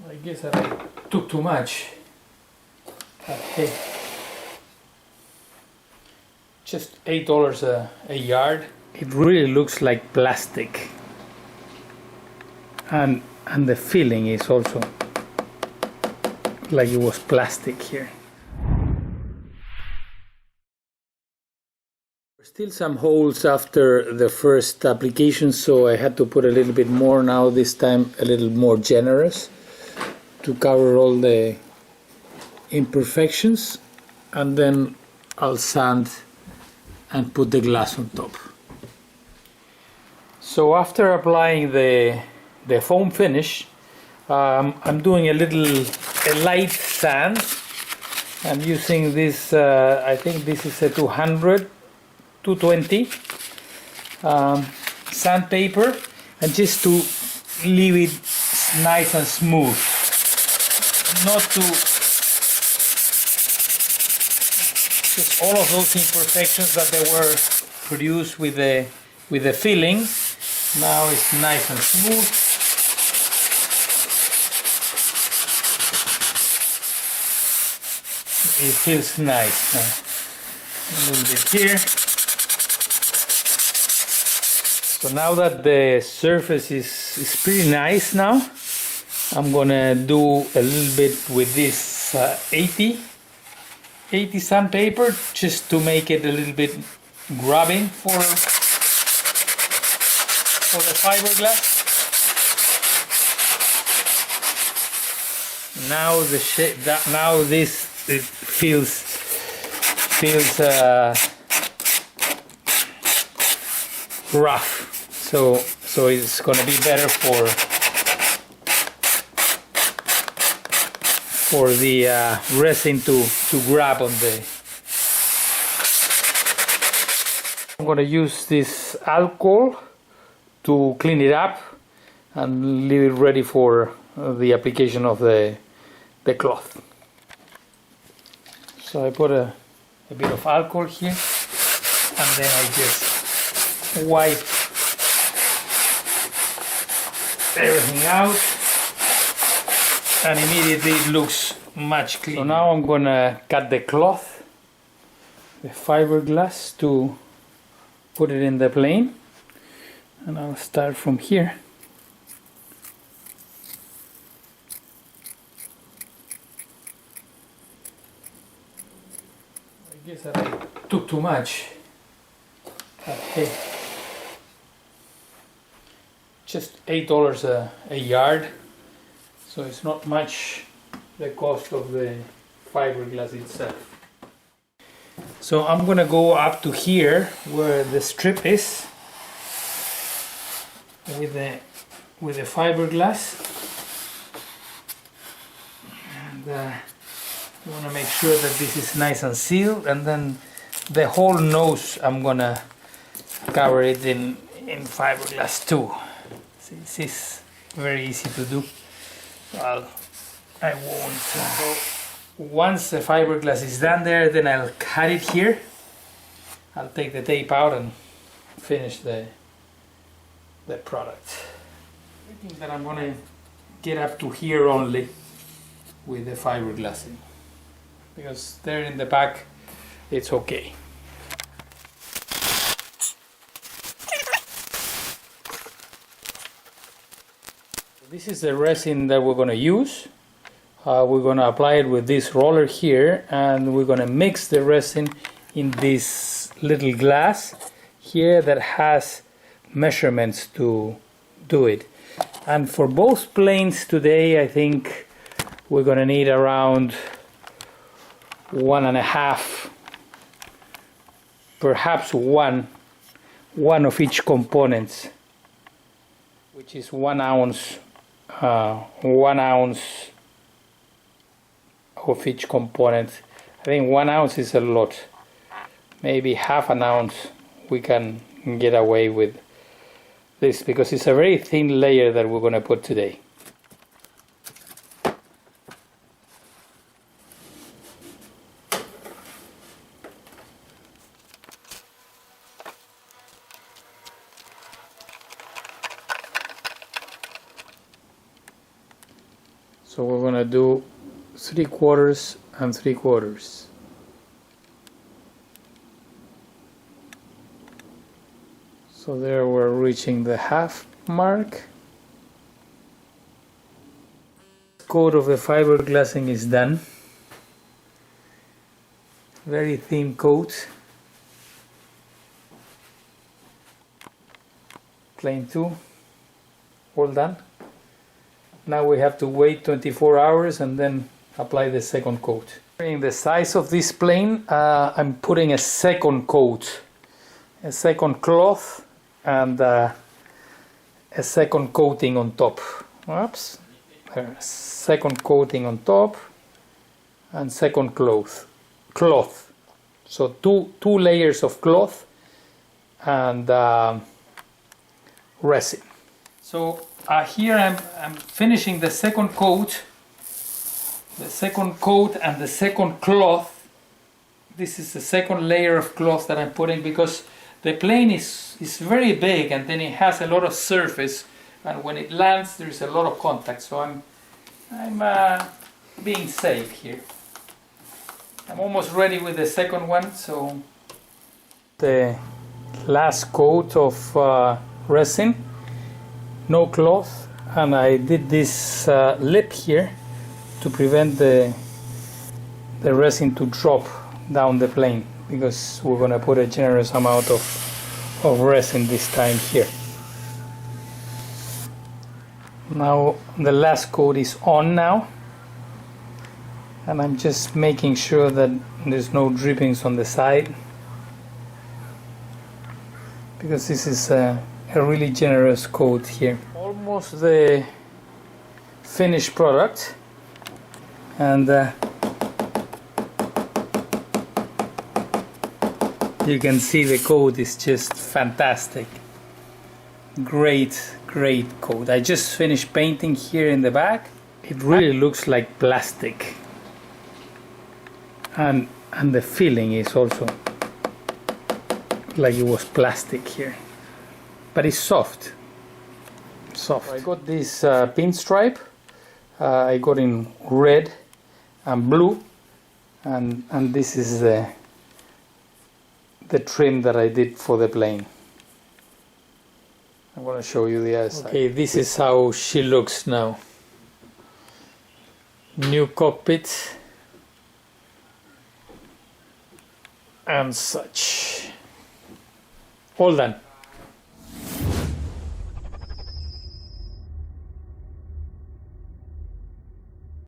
I guess that I took too much. But hey, just $8 a yard. It really looks like plastic, and the feeling is also like it was plastic here. Still some holes after the first application, so I had to put a little bit more now, this time a little more generous, to cover all the imperfections, and then I'll sand and put the glass on top. So after applying the foam finish, I'm doing a light sand. I'm using this, I think this is a 220 sandpaper, and just to leave it nice and smooth, not to just all of those imperfections that they were produced with the filling. Now it's nice and smooth. It feels nice. A little bit here. So now that the surface is pretty nice now, I'm gonna do a little bit with this 80 sandpaper, just to make it a little bit grabbing for the fiberglass. Now the shape that now this it feels rough, so it's gonna be better for the resin to grab on the. I'm gonna use this alcohol to clean it up and leave it ready for the application of the cloth. So I put a bit of alcohol here, and then I just wipe everything out, and immediately it looks much cleaner. So now I'm gonna cut the cloth, the fiberglass, to put it in the plane, and I'll start from here. I guess that I took too much. But hey, just $8 a yard, so it's not much the cost of the fiberglass itself. So I'm gonna go up to here where the strip is with the fiberglass, and you want to make sure that this is nice and sealed, and then the whole nose I'm gonna cover it in fiberglass too. See, this is very easy to do. I won't. Once the fiberglass is done there, then I'll cut it here. I'll take the tape out and finish the product. I think that I'm gonna get up to here only with the fiberglass in, because there in the back it's okay. This is the resin that we're going to use. We're going to apply it with this roller here, and we're going to mix the resin in this little glass here that has measurements to do it. And for both planes today, I think we're going to need around 1.5, perhaps one of each components, which is 1 ounce. 1 ounce of each component. I think 1 ounce is a lot. Maybe half an ounce we can get away with this, because it's a very thin layer that we're going to put today. So we're gonna do 3/4 and 3/4. So there we're reaching the half mark. Coat of the fiberglassing is done. Very thin coat. Plane 2, all done. Now we have to wait 24 hours and then apply the second coat. In the size of this plane, I'm putting a second coat, a second cloth, and a second coating on top. Oops. Second coating on top and second cloth. So two layers of cloth and resin. So here I'm finishing the second coat and the second cloth. This is the second layer of cloth that I'm putting because the plane is very big and then it has a lot of surface, and when it lands there's a lot of contact. So I'm being safe here. I'm almost ready with the second one. So the last coat of resin, no cloth, and I did this lip here to prevent the resin to drop down the plane, because we're going to put a generous amount of resin this time here. Now the last coat is on now, and I'm just making sure that there's no drippings on the side, because this is a really generous coat here. Almost the finished product, and you can see the coat is just fantastic. Great coat. I just finished painting here in the back. It really looks like plastic, and the feeling is also like it was plastic here, but it's soft. I got this pinstripe. I got in red and blue, and this is the trim that I did for the plane. I'm going to show you the other side. Okay, this is how she looks now. New cockpit and such. All done.